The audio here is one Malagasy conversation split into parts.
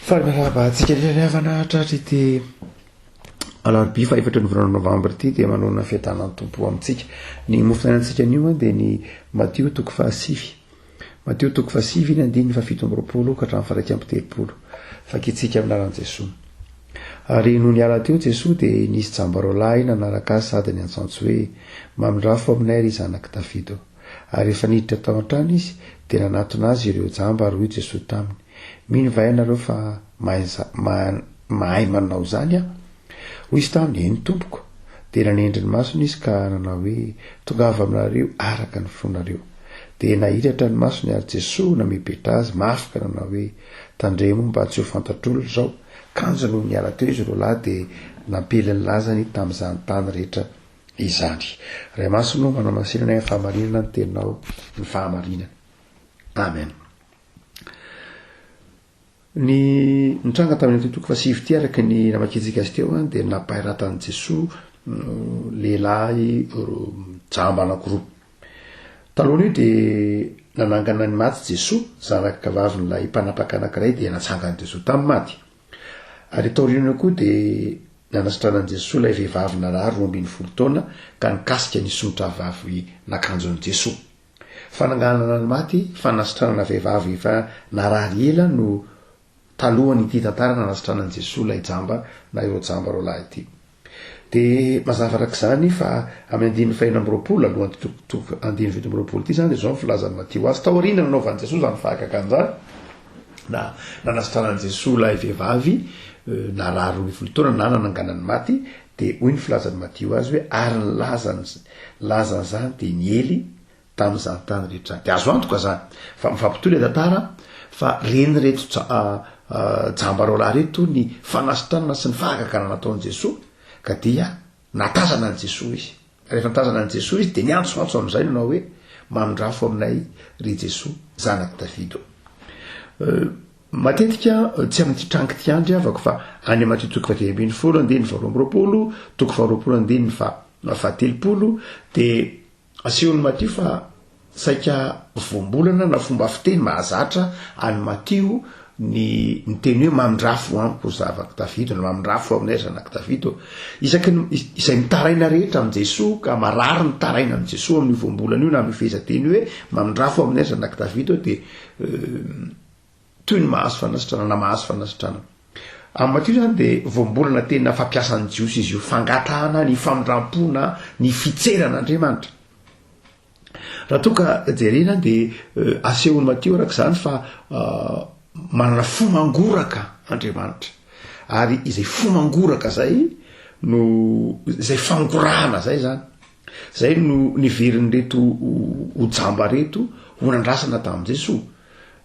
Farimalabatsika riavana tratra ity alarobia fa efatra ny volana novambra ity dia manona fiatanany tompo amintsika. Ny mofonanantsika anio dia ny Matio toko fahasivy. Matio toko fahasivy ny andiny fa 7 ka hatramin'ny faraika amby 30 fakitsika aminaran'i Jesosy. Ary no niala teo Jesosy dia nisy jambarolahy nanaraka azy sady ny antsaintso hoe mamindrafo aminay ry zanaky Davido. Ary efa niditra tao an-trano izy dia nanatona azy ireo jamba ary hoy Jesosy taminy: mino va ianareo fa mahay manao zany hoy izy taminy: eny tompoko. Dia nanendry ny masony izy ka nanao hoe tongava aminareo araka ny fonareo. Dia nahiratra ny masony ary Jesosy namipetra azy mafy ka nanao hoe tandremo mba tsy ho fantatr'olona zao. Kanjo no niala teo izy roalahy dia nampely ny lazany tamin'izany tany rehetra izany. Ray maso no manao masinana ny fahamarinana ny teninao ny fahamarinana. Amen. Ny nitranga tamin'ny toko fahasivy ity araky ny namakitsika azy teo dia nampahiratan'i Jesosy lehilahy jamba anankiroa. Taloha io dia nanangana ny maty Jesosy, zanaka vavin'ilay mpanapaka anankiray dia natsangany Jesosy tamin'ny maty. Ary taoriana koa dia nanasitranan'i Jesosy ilay vehivavy narary 12 taona ka nikasika nisontra vavy nakanjon'i Jesosy. Fananganana ny maty, fanasitranana vehivavy efa narary ela no talohany ity tantara nanasitranan'i Jesosy ilay jamba na ireo jamba roalahy ity. Dia mazava arak'izany fa amin'ny 19 alohan'ny 20 ity zany dia zao ny filazan'ny Matio azy. Tao aoriana nanaovan'i Jesosy zany fahakaka an'izany na nanasitranan'i Jesosy ilay vehivavy narary 12 taona na nananganany maty. Dia hoy ny filazan'ny Matio azy hoe ary ny lazany zany dia niely tamin'izany tany rehetra. Dia azo antoka zany fa mifampitohy ilay tantara fa reny reto jamba roalahy reto ny fanasitranana sy ny fahakakana nataon'i Jesosy ka dia natazana an' Jesosy izy. Rehefa natazana an' Jesosy izy dia niantsoantso amin'izay nanao hoe mamindrafo aminay ry Jesosy zanaky Davido. Matetika tsy amin'ity trango ity andry avako fa any Matio toko 20 andiny 20 toko 20 andiny fa 30 dia asehon'ny Matio fa saika voambolana na fomba fiteny mahazatra any Matio ny teny hoe mamindrafo amiko zavaky Davido na mamindrafo aminay zanaky Davido. Izay mitaraina rehetra amin' Jesosy ka marary mitaraina amin' Jesosy amin'ny voambolana io na amin'ny fehezanteny hoe mamindrafo aminay zanaky Davido dia toy ny mahazo fanasitrana na mahazo fanasitrana. Amin'ny Matio zany dia voambolana tena fampiasan'ny Jiosy izy io, fangatahana ny famindram-pona ny fitseran'Andriamanitra. Raha toa ka jerena dia asehon'ny Matio arak'izany fa manana fo mangoraka Andriamanitra, ary izay fo mangoraka zay no izay fangorahana zay zany zay no niveriny reto ho jamba reto ho nandrasana tamin'i Jesosy.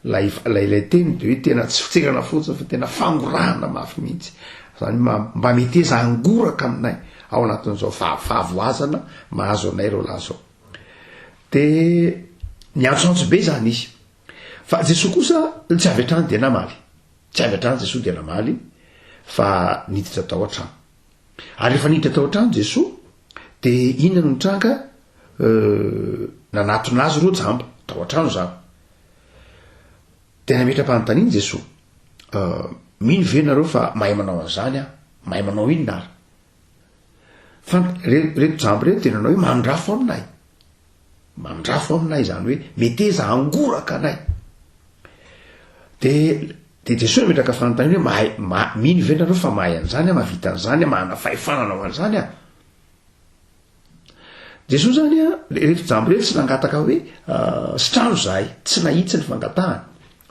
Lay teny dia hoe tena tsy fitserana fotsiny fa tena fangorahana mafy mihitsy zany mba meteza angoraka aminay ao anatin'izao fahavoazana mahazo anay ro lahy zao. Dia niantsoantso be zany izy fa Jesosy kosa tsy avy hatrany dia namaly, tsy avy hatrany Jesosy dia namaly fa niditra tao an-trano. Ary rehefa niditra tao an-trano Jesosy dia inona no nitranga? Nanatona azy ro jamba tao an-trano zany. Dia nametra-panontaniany Jesosy: mino ve nareo fa mahay manao an'izany mahay manao inona ary? Fa reto jamba reto dia nanao hoe mamindrafo aminay. Mamindrafo aminay zany hoe meteza angoraka anay. Dia Jesosy nametraka fanontaniana hoe mino ve nareo fa mahay an'izany mahavita an'izany mahana fahefana ao an'izany Jesosy zany reto jamba reto tsy nangataka hoe sitrano zahay, tsy nahitsy ny fangatahany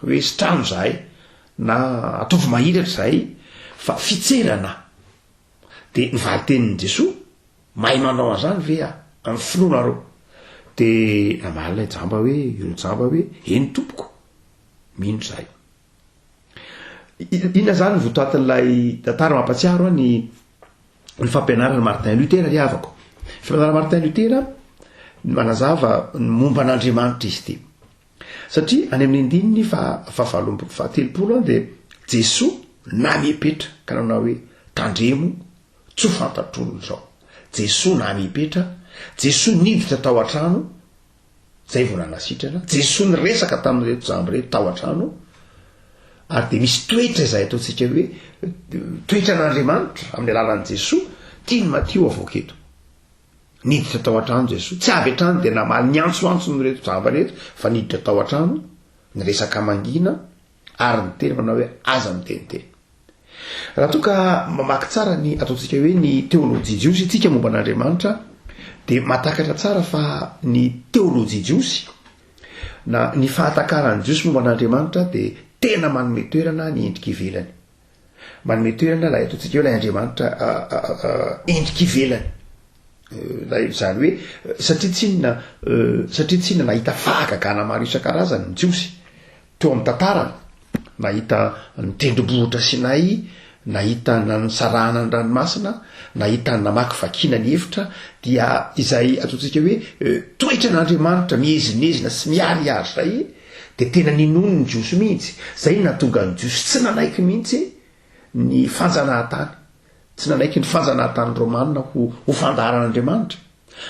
hoe sitrano zahay na ataovy mahiratra zahay fa fitserana. Dia nivaly tenin'i Jesosy: mahay manao an'izany ve amin'ny finoanareo? Dia namaly ilay jamba hoe ireo jamba hoe eny tompoko, mino zahay. Inona zany votoatin'ilay tantara mampatsiaro ny fampianaran'ny Martin Luther ry havako. Fampianaran'ny Martin Luther manazava momba an'Andriamanitra izy ity. Satria any amin'ny andininy fa 7 dia Jesosy namipetra ka nanao hoe tandremo tsy ho fantatr'olona zao. Jesosy namipetra, Jesosy niditra tao an-trano, zay vao nanasitrana. Jesosy niresaka tamin'reto jamba reto tao an-trano ary de misy toetra izay ataontsika hoe toetra n'Andriamanitra amin'ny alalan'i Jesosy tia ny matio avoketo niditra tao an-trano Jesosy tsy avy an-trano de namaly ny antsoantso ny reto zava-rehetra fa niditra tao an-trano ny resaka mangina ary ny teny manao hoe aza miteniteny. Raha toa ka mamaky tsara ny ataontsika hoe ny teolojia jiosy itsika momba an'Andriamanitra de mahatakatra tsara fa ny teolojia jiosy na ny fahatakaran'ny jiosy momba an'Andriamanitra de tena manome toerana ny endrika ivelany, manome toerana ilay ataontsika hoe ilay Andriamanitra endrika ivelany. Zany hoe satria tsy inona nahita fahagagana maro isan-karazany ny jiosy teo amin'ny tantarany, nahita ny tendrombohitra Sinay, nahita nanisarahana ny ranomasina, nahita ny namaky vakina ny hevitra, dia izay ataontsika hoe toetra n'Andriamanitra mihezinezina sy miharihary zay de tena ninony ny jiosy mihitsy. Zay nahatonga ny jiosy tsy nanaiky mihitsy ny fanjanahantany, tsy nanaiky ny fanjanahantany romanina ho fandaharan'Andriamanitra,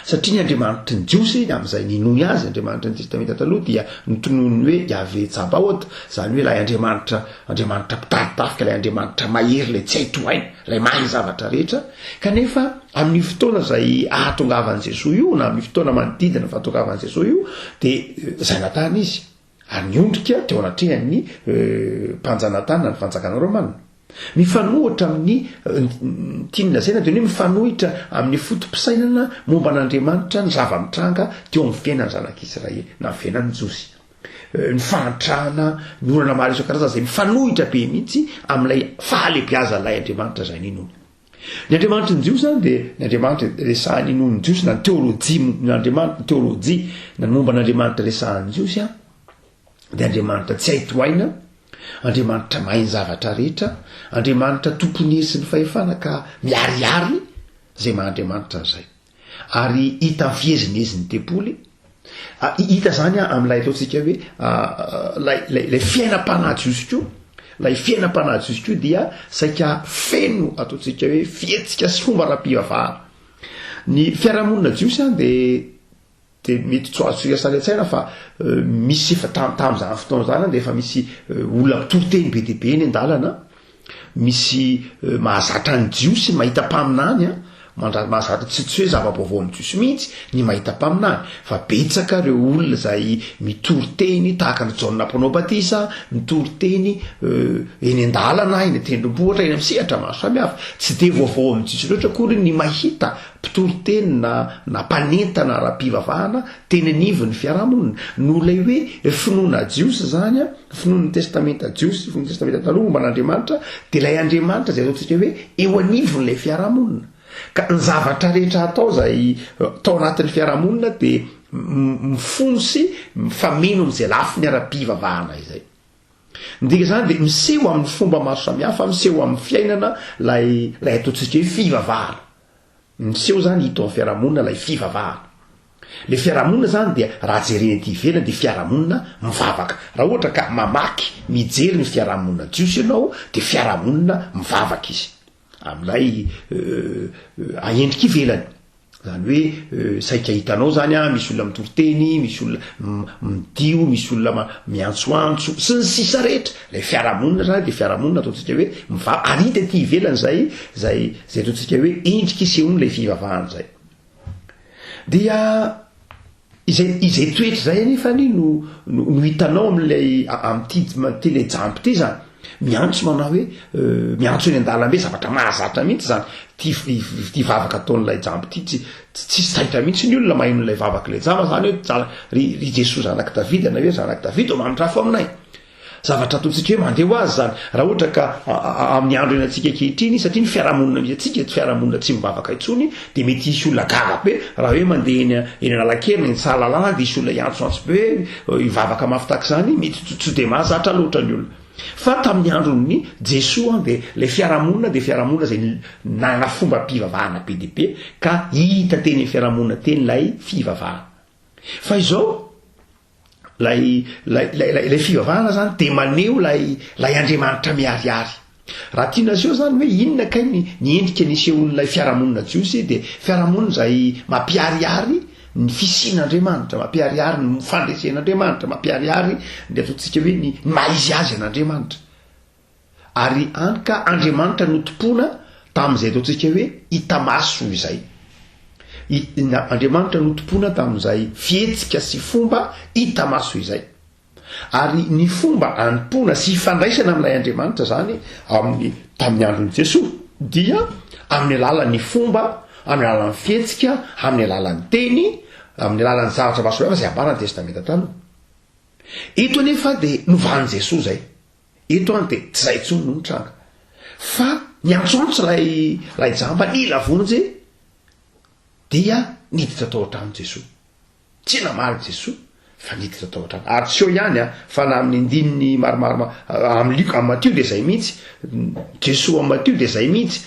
satria ny Andriamanitra ny jiosy amin'izay ninony azy Andriamanitra ny testamenta taloha dia nitonony hoe Yahvé Tsabaoth, zany hoe ilay Andriamanitra mpitaritafiky, ilay Andriamanitra mahery, lay tsy haitohaina, lay mahay zavatra rehetra. Kanefa amin'ny fotoana izay ahatongavan'i Jesosy io na amin'ny fotoana manodidina fahatongavan'i Jesosy io de zay natany izy ary niondrika teo anatrehan'ny mpanjanahantany na ny fanjakana romanina. Mifanohitra amin'ny tiana zay na de hoe mifanohitra amin'ny fotom-pisainana momba an'Andriamanitra ny zava-mitranga teo amin'ny fiainan'ny zanak'Israely na fiainan'ny Jiosy, ny fahantrahana ny olana maro isan-karazany zay mifanohitra be mihitsy amin'ilay fahalebiazan'ilay Andriamanitra zay ninony. Ny Andriamanitra ny Jiosy zany de ny Andriamanitra resahan'ny ninony Jiosy na ny teolojia n'Andriamanitra, teolojia na ny momba n'Andriamanitra resahan'ny Jiosy de Andriamanitra tsy haitohaina, Andriamanitra mahay ny zavatra rehetra, Andriamanitra tompony hery sy ny fahefana ka miharihary zay maha-Andriamanitra zay. Ary hita ny fihezinezin'ny tempoly, hita zany amin'ilay ataontsika hoe lay fiainam-panahy Jiosy koa, lay fiainam-panahy Jiosy koa dia saika feno ataontsika hoe fihetsika sy fomba ara-pivavahana. Ny fiarahamonina Jiosy de mety tsy azo saletsaina fa misy efa tam'izany fotoana zany de efa misy olona mitoriteny be deabe eny an-dalana, misy mahazatra ny Jiosy mahita mpaminany mahazatra tsy hoe zava-baovao amin'ny Jiosy mihitsy ny mahita mpaminany, fa betsaka ireo olona zay mitoriteny tahaka ny Jaona mpanao batisa, mitoriteny eny an-dalana, eny an-tendrombohitra, eny amin'ny sehatra maro samihafa, tsy de vaovao amin'ny Jiosy loatra akory ny mahita mpitoroteny na mpanentana ara-pivavahana teny anivon'ny fiarahamonina no lay hoe finoana Jiosy zany finoan'ny testamenta Jiosy, finoan'ny testamenta taloha momba n'Andriamanitra, de lay Andriamanitra zay ataontsika hoe eo anivon'ilay fiarahamonina. Ka ny zavatra rehetra atao zay tao anatin'ny fiarahamonina de mifonsy mifameno am'izay lafiny ara-pivavahana izay. Ndika zany de miseho amin'ny fomba maro samihafa, miseho amin'ny fiainana lay ataontsika hoe fivavahana. Miseho zany hita amin'ny fiarahamonina lay fivavahana. Le fiarahamonina zany dia raha jerena ety ivelany de fiarahamonina mivavaka. Raha ohatra ka mamaky mijery ny fiarahamonina Jiosy ianao de fiarahamonina mivavaka izy amin'ilay aendrika ivelany. Zany hoe saika hitanao zany misy olona mitoriteny, misy olona midio, misy olona miantsoantso sy ny sisa rehetra. Lay fiarahamonina zany de fiarahamonina ataontsika hoe mivavaka ary hita ety ivelany zay ataontsika hoe endrika isehoany lay fivavahana zay. Dia izay toetra zay anefany no hitanao amin'ilay amin'ny telejampy ty zany, miantso manao hoe miantso eny an-dalambe zavatra mahazatra mihitsy zany ty vavaka ataon'ilay jampy ty tsy taitra mihitsy ny olona maheno n'ilay vavaka ilay jamba zany hoe ry Jesosy zanak' Davida na hoe zanak' Davida manolotra aminay. Zavatra ataontsika hoe mandeha ho azy zany raha ohatra ka amin'ny andro eny antsika ankehitriny, satria ny fiarahamonina misy atsika fiarahamonina tsy mivavaka intsony de mety hisy olona gaga be raha hoe mandeha eny Analakely eny Sahalalana de hisy olona iantsoantso be ivavaka mafy tahaka zany mety tsy de mahazatra loatra ny olona. Fa tamin'ny andron'ny Jesosy de lay fiarahamonina de fiarahamonina zay nana fomba pivavahana be deabe ka hita teny fiarahamonina teny lay fivavahana. Fa izao lay fivavahana zany de maneho lay Andriamanitra miharihary. Raha tiana aseho zany hoe inona kay ny endrika nisehoan'ilay fiarahamonina Jiosy de fiarahamonina zay mampiharihary ny fisian'Andriamanitra, mampiharihary ny fandresen'Andriamanitra, mampiharihary ny ataontsika hoe ny maizy azy an'Andriamanitra. ary any ka Andriamanitra notompoana tamin'izay ataontsika hoe hitamaso izay. Andriamanitra notompoana tamin'izay fihetsika sy fomba hitamaso izay. Ary ny fomba anompoana sy hifandraisana amin'ilay Andriamanitra zany tamin'ny andron'i Jesosy dia amin'ny alalan'ny fomba, amin'ny alalan'ny fihetsika, amin'ny alalan'ny teny, amin'ny alalan'ny zavatra mahasoava izay ambarana ny testamenta taloha. Eto anefa dia novan'i Jesosy zay. Eto any dia tsy zay intsony no nitranga. Fa niantsoantso lay jamba nila vonjy dia niditra tao an-trano Jesosy. Tsy namaly Jesosy fa niditra tao an-trano. Ary tsy eo ihany fa na amin'ny ndininy maromaro amin'ny Matthieu dia zay mihitsy, Jesosy amin'ny Matthieu dia zay mihitsy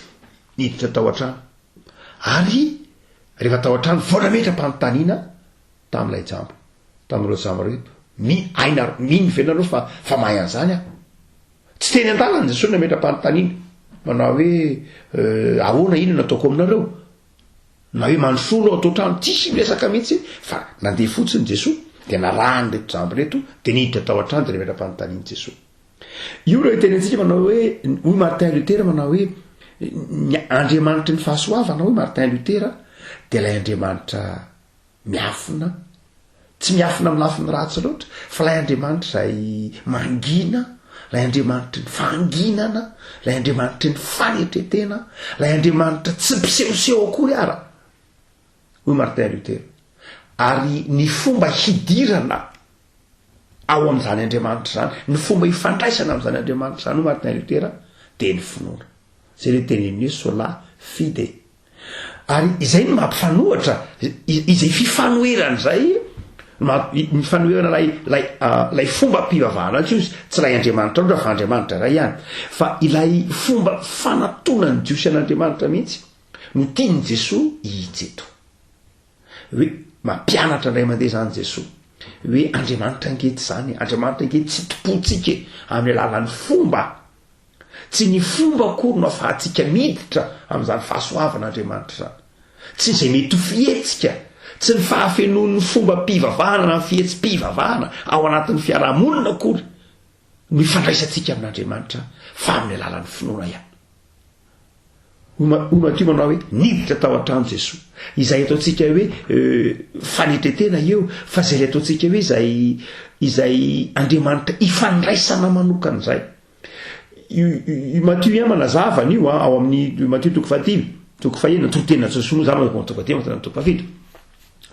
niditra tao an-trano. Ary rehefa tao an-trano voanametra-panontaniana tamin'ilay jamba, tamin'ireo jamba reto, mino venareo fa mahay an'izany tsy teny an-dalana Jesosy nametra-panontaniana manao hoe ahoana ino nataoko aminareo, na hoe manosolo atao trano tsisy miresaka mihitsy, fa nandeha fotsiny Jesosy dia narahany reto jamby reto dia niditra tao an-trano dia nametra-panontaniana Jesosy. Io reo tenentsika manao hoe hoy Martin Luther manao hoe Andriamanitra ny fahasoavana hoy Martin Luther dia ilay Andriamanitra miafina, tsy miafina amin'ny lafiny ratsy loatra, fa ilay Andriamanitra izay mangina, ilay Andriamanitra ny fanginana, ilay Andriamanitra ny fanetretena, ilay Andriamanitra tsy mpisehoseho akory ara hoy Martin Luther. Ary ny fomba hidirana ao amin'izany Andriamanitra zany, ny fomba hifandraisana amin'izany Andriamanitra zany hoy Martin Luther dia ny finoana. Zay le teneniny hoe sola fide. Ary izay no mampifanohatra izay fifanoherana zay, ny fanoherana lay fomba mpivavahana tsy lay Andriamanitra loatra fa Andriamanitra ray ihany, fa ilay fomba fanatonany Jiosy an'Andriamanitra mihitsy no tiany Jesosy hihitsy eto. Hoe mampianatra indray mandeha zany Jesosy hoe Andriamanitra angety zany, Andriamanitra angety tsy topontsika amin'ny alalan'ny fomba, tsy ny fomba akory no ahafahantsika miditra amin'izany fahasoavan'Andriamanitra zany, tsy izay mety ho fihetsika, tsy ny fahafenoan'ny fomba mpivavahana na fihetsi-pivavahana ao anatin'ny fiarahamonina akory no ifandraisantsika amin'Andriamanitra fa amin'ny alalan'ny finoana ihany. Matthieu manao hoe niditra tao an-trano Jesosy, izay ataontsika hoe fanetretena eo, fa izay ataontsika hoe izay Andriamanitra ifandraisana manokana izay. Matthieu ihany manazava an'io ao amin'ny Matthieu 5 toko fahenina torotenina Jesosy zany toko 5 toko 7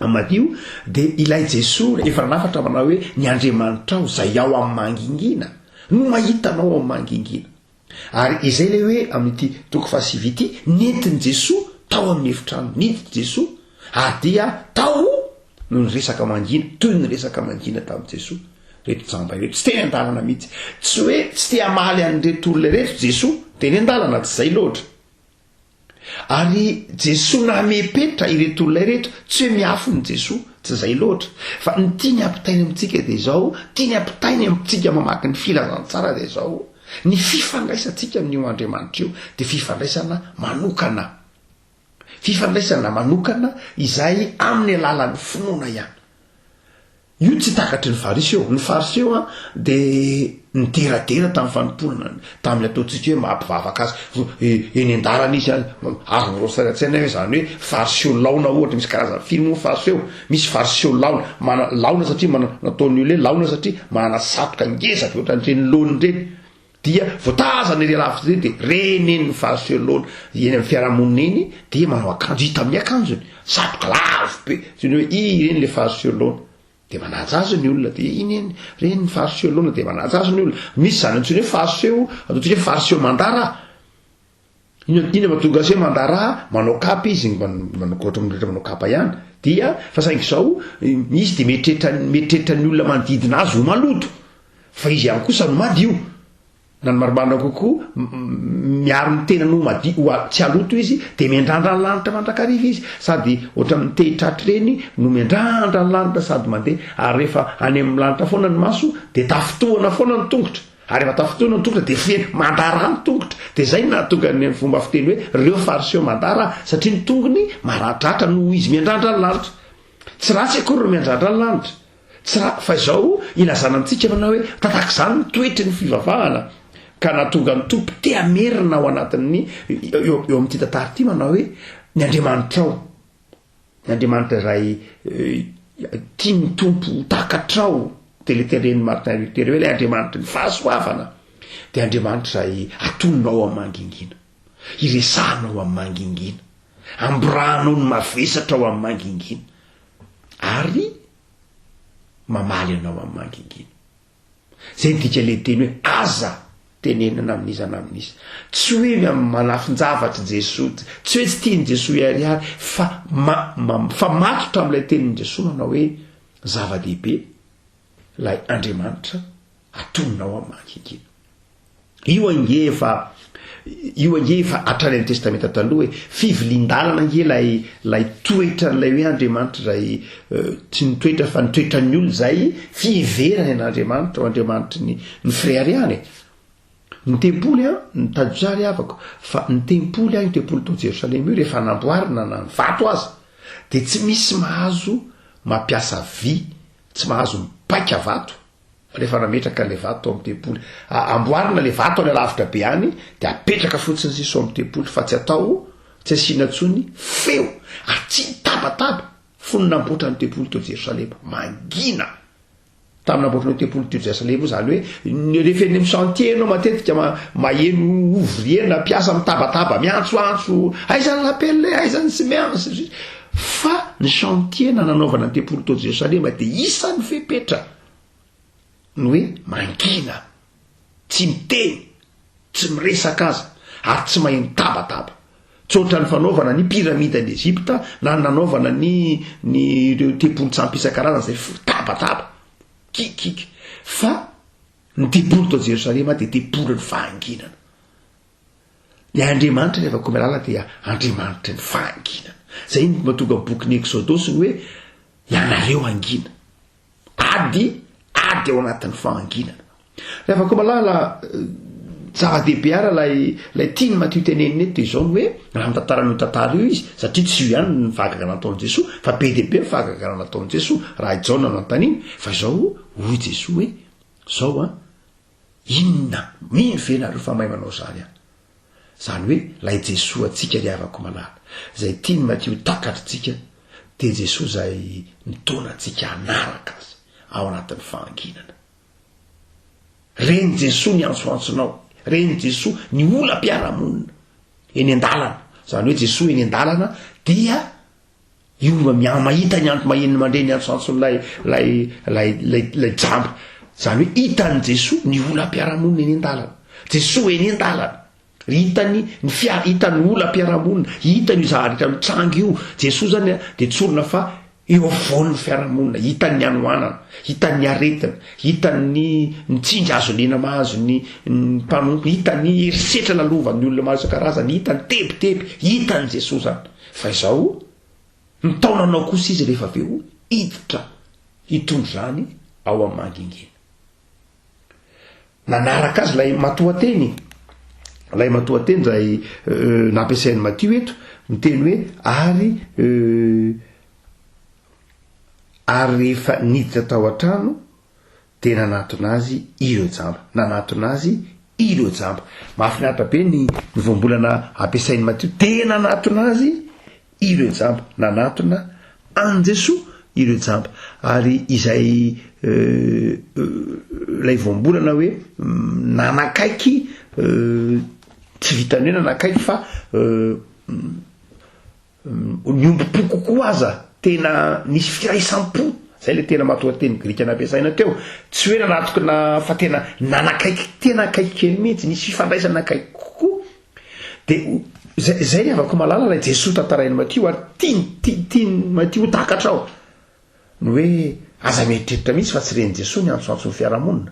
Matthieu dia ilay Jesosy efa nafatra manao hoe ny Andriamanitra ao izay ao amin'ny mangingina no mahitanao ao amin'ny mangingina. Ary izay le hoe amin'ity toko 7 ity nentiny Jesosy tao amin'ny efitrano, niditra Jesosy ary dia tao no ny resaka mangina, toy ny resaka mangina tamin'i Jesosy. Reto jamba reto tsy teny an-dalana mihitsy, tsy hoe tsy te hamaly an'ireto olona reto Jesosy teny an-dalana, tsy zay loatra. Ary Jesosy namepetra ireto olona reto, tsy hoe miafiny Jesosy, tsy zay loatra, fa ny tiany ampitainy amintsika dia izao, tiany ampitainy amintsika mamaky ny filazantsara dia izao, ny fifandraisantsika amin'io Andriamanitra io dia fifandraisana manokana, fifandraisana manokana izay amin'ny alalan'ny finoana ihany. Io tsy takatry ny fariseo. Ny fariseo dia nideradera tamin'ny fanomponana, tamin'ny ataontsika hoe mampivavaka azy eny an-dalana izy azo mirosaratsaina hoe zany hoe fariseo laona ohatra, misy karazana film fariseo, misy fariseo laona satria nataony olona laona satria manana satroka ngezaka ohatran'ireny laony ireny, dia voatazana iry lavitra ireny dia renen'ny fariseo laona eny amin'ny fiarahamonina eny dia manao akanjo hita amin'ny akanjony, satroka lavo be, zany hoe ireny le fariseo laona. Dia manaja azy ny olona, dia iny reny ny fariseo laona dia manaja azy ny olona. Misy zany antsony hoe fariseo, ataontsika hoe fariseo mandara. Iny mahatonga azy hoe mandara, manao kapa izy, ohatra rehetra manao kapa ihany. Dia fa saingy izao izy dia mieritreritra ny olona manodidina azy ho maloto, fa izy ihany kosa no madio. Na ny marimarina kokoa miaro ny tena no madio tsy aloto izy dia miandrandra ny lanitra mandrakariva izy, sady ohatra amin'ny tehitratry reny no miandrandra ny lanitra sady mandeha, ary rehefa any amin'ny lanitra foana ny maso dia tafitohana foana ny tongotra, ary rehefa tafitohana ny tongotra dia feno mandara ny tongotra. Dia izay nahatonga ny fomba fiteny hoe reo fariseo mandara, satria ny tongony maradratra no izy miandrandra ny lanitra. Tsy ratsy akory no miandrandra ny lanitra, tsy fa izao ilazana amintsika manao hoe tahaka izany ny toetry ny fivavahana. ka natonga ny tompo te amerina ao anatin'ny eo amin'ity tantara ity manao hoe ny andriamanitrao ny andriamanitra ray tia ny tompo takatrao de le tereny Martin Luther hoe le andriamanitra ny fahasoavana de andriamanitra ray atononao amin'ny mangingina iresahanao amin'ny mangingina amborahanao ny mavesatra ao amin'ny mangingina ary mamaly anao amin'ny mangingina zay dika le teny hoe aza tenenana amin'iza na amin'iza tsy hoe manafinjavatra Jesosy tsy hoe tsy tiany Jesosy iariary fa matotra amin'ilay tenin'i Jesosy manao hoe zava-dehibe lay andriamanitra atononao amin'ny mangingina io ange efa atrany amin'ny testamenta taloha hoe fivilian-dalana ange lay toetra n'lay hoe andriamanitra ray tsy nitoetra fa nitoetra ny olona zay fiverany an'andriamanitra o andriamanitra ny frériany ny tempoly ny tadjary avako fa ny tempoly ny tempoly to Jerosalema io rehefa namboarina na vato azy de tsy misy mahazo mampiasa vy tsy mahazo mipaika vato rehefa nametraka le vato ao amin'ny tempoly amboarina le vato any alavitra be any de apetraka fotsiny sisy ao amin'ny tempoly fa tsy atao tsy asiana tsony feo atsy tabataba fony namboatra ny tempoly to Jerosalema mangina tamin'ny namboatra ny tempoly to Jerosalema zany hoe rehefa eny amin'ny chantier anao matetika maheno ouvrier na piasa mitabataba miantsoantso aizany lapelle aizany ciment fa ny chantier na nanaovana ny tempoly to Jerosalema de isan'ny fepetra ny hoe mangina tsy miteny tsy miresaka azy ary tsy maheno tabataba tsy ohatra ny fanaovana ny piramide d'Egypte na nanaovana ny reo tempoly tsampisan-karazana zay tabataba kikiky fa ny tempoly to Jerosalema de tempoly ny fahanginana ny andriamanitra rehefa koa mialala dia andriamanitra ny fahanginana zay ny mahatonga boky Exodus ny hoe ianareo angina ady ao anatin'ny fahanginana rehefa koa malala zava-dehibe ara lay tiany Matthieu teneniny eto izao ny hoe raha mitantarany tantara io izy satria tsy io ihany ny vagaga nataon'i Jesosy fa be dehibe ny vagaga nataon'i Jesosy raha Jaona nanontaniany fa izao hoy Jesosy hoe zao inona mino ve nareo fa mahay manao zany hoe lay Jesosy atsika riavako malala zay tiany Matthieu takatritsika de Jesosy zay nitona atsika anaraka azy ao anatin'ny fahanginana reny Jesosy ny antsoantsonao reny Jesosy ny ola mpiaramonina eny an-dalana zany hoe Jesosy eny an-dalana dia io mahita ny andro maheno mandre ny antsoantson'lay jambo zany hoe hitany Jesosy ny ola mpiaramonina eny an-dalana Jesosy eny an-dalana hitany hitany ola mpiaramonina hitany io zaharitra mitrango io Jesosy zany de tsorona fa eo avoan'ny fiarahamonina hitany ny anoanana hitany ny aretina hitany ny tsindry azo lena mahazo ny mpanompo hitany erisetra lalovany olona maro isan-karazany hitany tebiteby hitany Jesosy zany fa izao nitaonanao kosa izy rehefa aveo hiditra hitondro zany ao amin'ny mangingina nanaraka azy lay matoateny zay nampiasain'ny Matthieu eto miteny hoe ary rehefa niditra tao an-trano de nanatona azy ireo jamba mahafinaritra be ny voambolana ampiasain'ny Matthieu de nanatona azy ireo jamba nanatona an Jesosy ireo jamba ary izay lay voambolana hoe nanakaiky tsy vitany hoe nanakaiky fa ny ombom-po kokoa aza tena nisy firaisampo zay le tena matoateny grika nampiasaina teo tsy hoe nanatokana fa tena nanakaiky tena akaiky kely mihitsy nisy fifandraisana akaiky kokoa de zay rehefa malala lay Jesosy tantarainy Matthieu ary tiany Matthieu takatrao ny hoe aza mieritreritra mihitsy fa tsy reny Jesosy ny antsoantsony fiarahamonina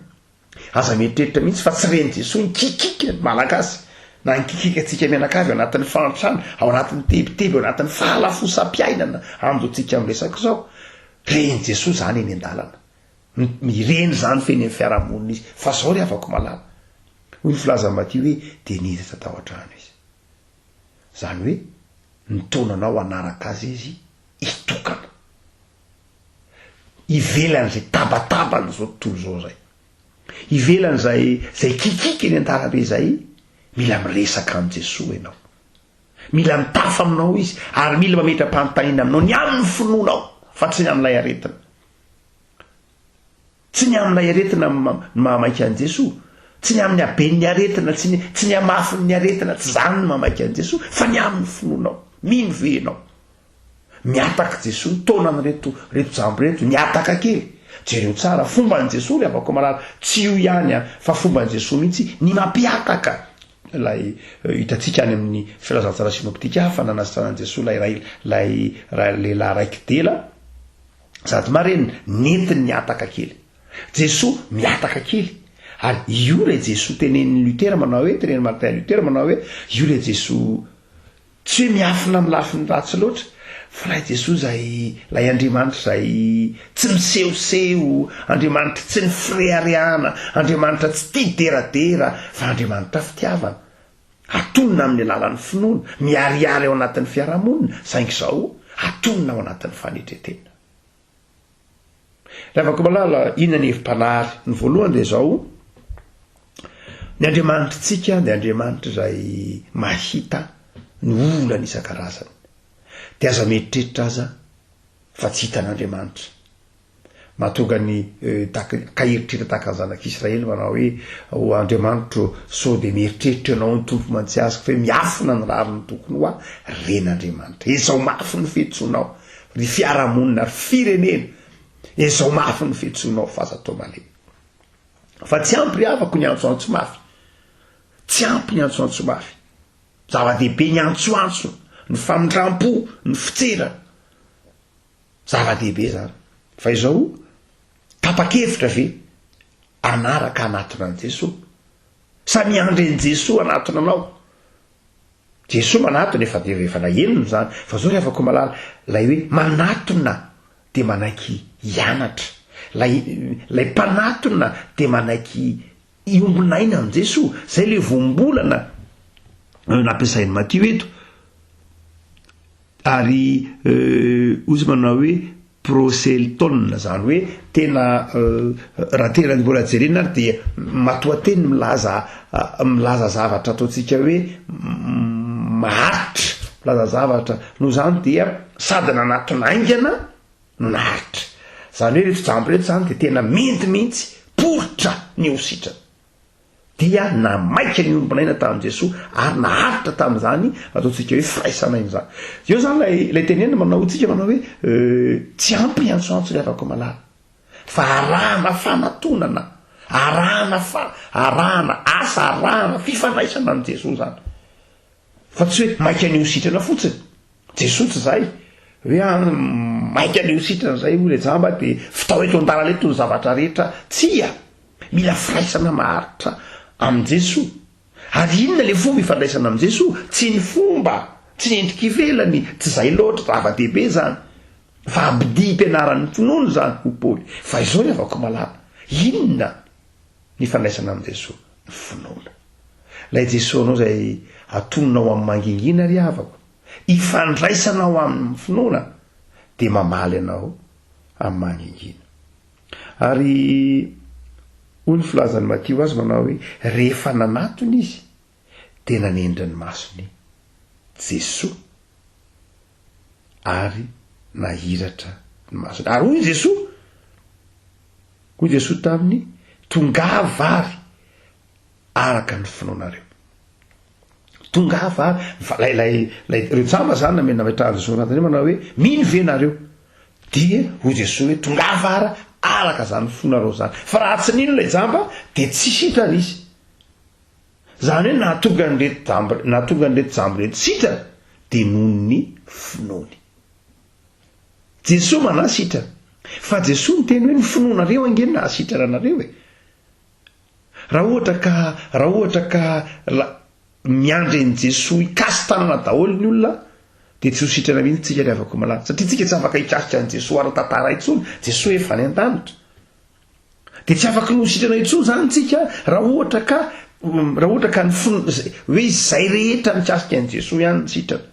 aza mieritreritra mihitsy fa tsy reny Jesosy ny kikika malagasy na nkikika atsika mianakavy ao anatin'ny fantrano ao anatin'ny tebiteby ao anatin'ny fahalafosam-piainana amin'izao amin'ny resaka zao reny Jesosy zany eny an-dalana mireny zany feny amin'ny fiarahamonina izy fa zao ry afako malala hoy ny filazan'ny Matthieu hoe de niditra tao an-trano izy zany hoe nitonanao anaraka azy izy hitokana ivelany zay tabatabany zao tontolo zao zay ivelan'zay kikika eny antarabe zay mila miresaka am' Jesosy ianao, mila mitafa aminao izy ary mila mametra-panontaniana aminao ny amin'ny finoanao fa tsy ny amin'ilay aretina, tsy ny amin'ilay aretina mamaiky an' Jesosy, tsy ny amin'ny aben'ny aretina, tsy ny amafin'ny aretina, tsy zany ny mamaiky an' Jesosy fa ny amin'ny finoanao, mino venao miataka Jesosy tona nyreto jambo reto miataka kely. Jereo tsara fomba n' Jesosy avako malala tsy io ihany fa fomba n' Jesosy mihitsy ny mampiataka. Lay hitatsika any amin'ny filazantsara sinoptika fa nanasitranan'i Jesosy lay lehilahy raiky dela sady mareny nentiny niataka kely. Jesosy miataka kely ary io le Jesosy tenen'ny Lutera manao hoe tenen'ny Martin Lutera manao hoe io le Jesosy tsy hoe miafina amin'ny lafiny ratsy loatra fa lay Jesosy lay Andriamanitra zay tsy misehoseho, Andriamanitra tsy ny firehareana, Andriamanitra tsy tia deradera fa Andriamanitra fitiavana, atonina amin'ny alalan'ny finoana, miariary ao anatin'ny fiarahamonina saingy zao atonina ao anatin'ny fanetretena. Lavako malala inona ny hevim-panary ny voalohany dia zao ny Andriamanitritsika dia Andriamanitra zay mahita ny olana isan-karazany, dia aza mieritreritra aza fa tsy hitan'Andriamanitra. Mahatonga ny kaheritreritra tahaka ny zanak'Israely manao hoe Andriamanitra sao dia mieritreritra ianao ny tompo mantsiasika fa miafina ny rariny tokony ho ren'Andriamanitra, ezao mafy ny fiantsonao ry fiarahamonina ry firenena, ezao mafy ny fiantsonao fa aza atao malemy fa tsy ampy ry avako ny antsoantso mafy, tsy ampy ny antsoantso mafy, zava-dehibe ny antsoantso, ny famindram-po, ny fitsera, zava-dehibe zany. Fa izao tapa-kevitra ve anaraka anatona an' Jesosy, sa miandry an' Jesosy anatona anao. Jesosy manatona efa nahenony zany, fa zao rehefa malala lay hoe manatona de manaiky hianatra, lay mpanatona de manaiky iombinaina am' Jesosy. Zay le voambolana nampiasain'ny Matthieu eto, ary ozy manao hoe proselytone, zany hoe tena raha tena mbola jerena ary dia matoateny milaza zavatra ataotsika hoe maharitra, milaza zavatra noho zany dia sady nanatonaingana no naharitra. Zany hoe reto jambo reto zany dia tena mendy mihitsy poritra ny ositrana, dia namaika ny ombinaina tamin'i Jesosy ary naharitra tamin'izany ataotsika hoe firaisana iny zany. Io zany lay tenena manao tsika manao hoe tsy ampy ny antsoantso le avako malala fa arahana fanatonana, arahana asa, arahana fifanaisana am' Jesosy zany, fa tsy hoe maika ny ositrana fotsiny. Jesosy tsy zay hoe maika ny ositrana zay o le jamba dia fitao eto an-dalana eto ny zavatra rehetra, tsia mila firaisana maharitra am' Jesosy. Ary inona le fomba ifandraisana am' Jesosy? Tsy ny fomba, tsy ny endriky ivelany, tsy zay loatra zava-dehibe zany, fa abidi mpianaran'ny finoana zany ho Paoly. Fa izao ny avako malala, inona ny ifandraisana am' Jesosy? Ny finoana. Lay Jesosy anao zay atononao amin'ny mangingina ry havako, ifandraisanao amin'ny finoana dia mamaly anao amin'ny mangingina. Ary hoy ny filazan'ny Matthieu azy manao hoe rehefa nanatony izy dia nanendry ny masony Jesosy ary nahiratra ny masony. Ary hoy Jesosy taminy tongava ary araka ny finoanareo, tongava ary reo tsamba zany namena metrahany Jesosy anatiny manao hoe mino venareo, dia hoy Jesosy hoe tongava ary araka zany fonareo zany. Fa raha tsy nino lay jamba dia tsy sitrana izy. Zany hoe nahatonga nyreto jambo reto sitrana dia noho ny finoany. Jesosy manasitrana, fa Jesosy ny teny hoe ny finoanareo angeny nahasitrana anareo e. Raha ohatra ka miandry an' Jesosy ikasy tanana daholo ny olona dia tsy ho sitrana mihitsy tsika le avako malala, satria tsika tsy afaka hikasika an' Jesosy ara-tantara intsony. Jesosy efa any an-danitra dia tsy afaka no sitrana intsony zany tsika raha ohatra ka ny hoe izay rehetra mikasika an' Jesosy ihany ny sitrana.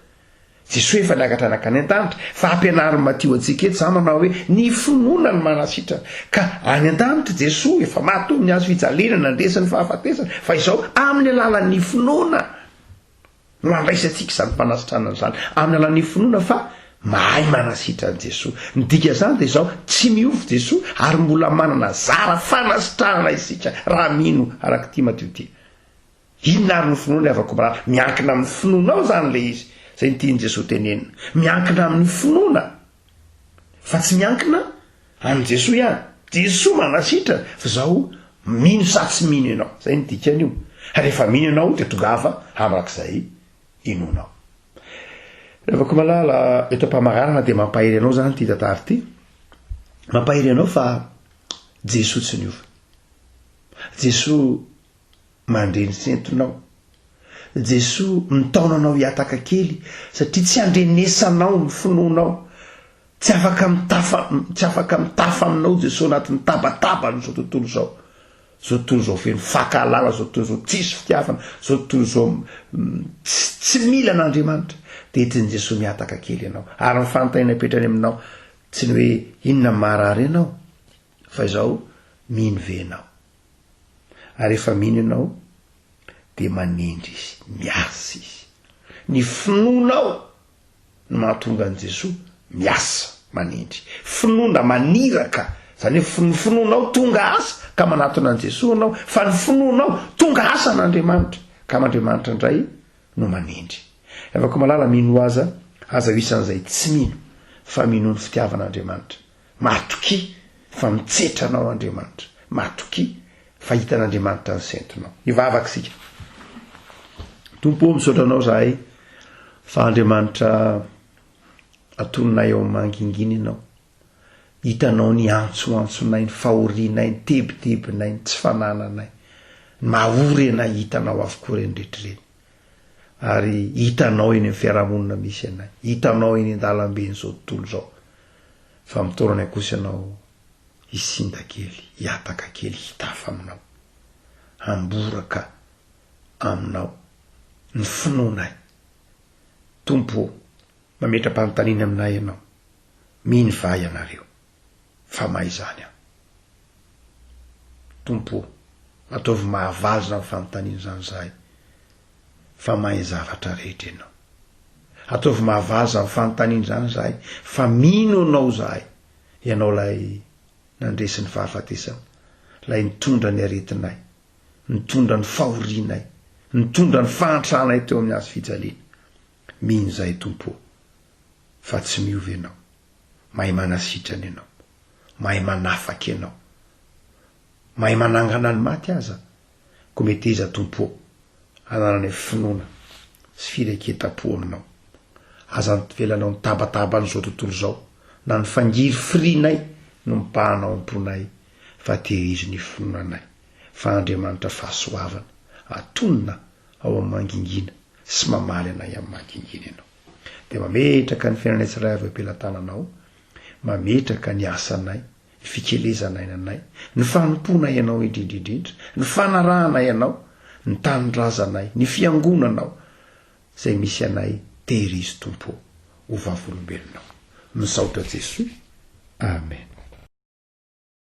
jesosy efa niakatra nakany an-danitra fa ampianary matio antsika eto za manao hoe ny finoana ny manasitrana ka any an-danitra jesosy efa matoy ny azo fijalena nandresany fahafatesana fa izao amin'ny alalan'ny finoana no andraisantsika izany mpanasitranana zany amin'ny alalan'ny finoana fa mahay manasitra an' jesosy nidika zany de zao tsy miofo jesosy ary mbola manana zara fanasitranana isika raha mino araky ty matio ty inona ary ny finoana avako maratra miankina amin'ny finoana ao zany le izy zay nytiany jesosy tenenina miankina amin'ny finoana fa tsy miankina any jesosy ihany jesosy manasitra fa zao mino sa tsy mino ianao zay nydikany io rehefa mino ianao de tongava amrak'izay inonao rehefako malala eto ampamarana de mampahery anao zany ty tatary ty mampahery anao fa jesosy tsy niova jesosy mandreny sentonao jesosy mitaonanao hiataka kely satria tsy andrenesanao ny finoanao tsy afaka mitafa aminao jesosy anatin'ny tabatabany zao tontolo zao feno fakalala zao tontolo zao tsisy fitiavana zao tontolo zao tsy mila an'Andriamanitra de etiny jesosy miataka kely ianao ary nyfantaina petrany aminao tsy ny hoe inona marary ianao fa izao mino venao ary efa mino ianao de manindry izy miasa izy ny finoanao no mahatonga an' jesosy miasa manindry finoana maniraka zany hoe finoanao tonga asa ka manatona an' jesosy anao fa ny finoanao tonga asa n'Andriamanitra ka m'Andriamanitra indray no manindry afaka malala mino aza isan'izay tsy mino fa mino ny fitiavan'Andriamanitra matoky fa mitsetranao Andriamanitra matoky fa hitan'Andriamanitra ny sentonao ivavaka sika tompo misaotra anao zahay fa Andriamanitra atononay eo mangingina ianao hitanao ny antsoantsonay ny fahorianay ny tebitebinay ny tsy fanananay mahory anay hitanao avokoa reny rehetrareny ary hitanao eny amin'ny fiarahamonina misy anay hitanao eny an-dalambe n'izao tontolo zao fa mitorana kosa ianao hisinda kely hiataka kely hitafa aminao hamboraka aminao ny finoanay tompo mametram-panontaniana aminay ianao mino va ianareo fa mahay zany aho tompo ataovy mahavalina amin'ny fanontaniana zany zahay fa mahay zavatra rehetra ianao ataovy mahavaza amin'ny fanontaniana zany zahay fa mino anao zahay ianao lay nandresy ny fahafatesana lay nitondra ny aretinay nitondra ny fahorianay nitondra ny fahantrana teo amin'ny azo fijaliana mino zay tompo fa tsy miova ianao mahay manasitrana ianao mahay manafaka ianao mahay manangana ny maty aza ko mety iza tompo ananany finoana sy fireketam-po aminao aza nyvelanao ny tabataba n'izao tontolo zao na ny fangiry firinay no mipahanao amponay fa tehirizy ny finoanay fa Andriamanitra fahasoavana atonina ao amin'ny mangingina sy mamaly anay amin'ny mangingina ianao de mametraka ny fiainanay tsiray avy am-pelantananao mametraka ny asanay ny fikelezanay nanay ny fanomponay ianao indrindrindrindra ny fanarahanay ianao ny tanindrazanay ny fiangonanao zay misy anay tehirizy tompo ho vavolombelonao misaotra Jesosy amen.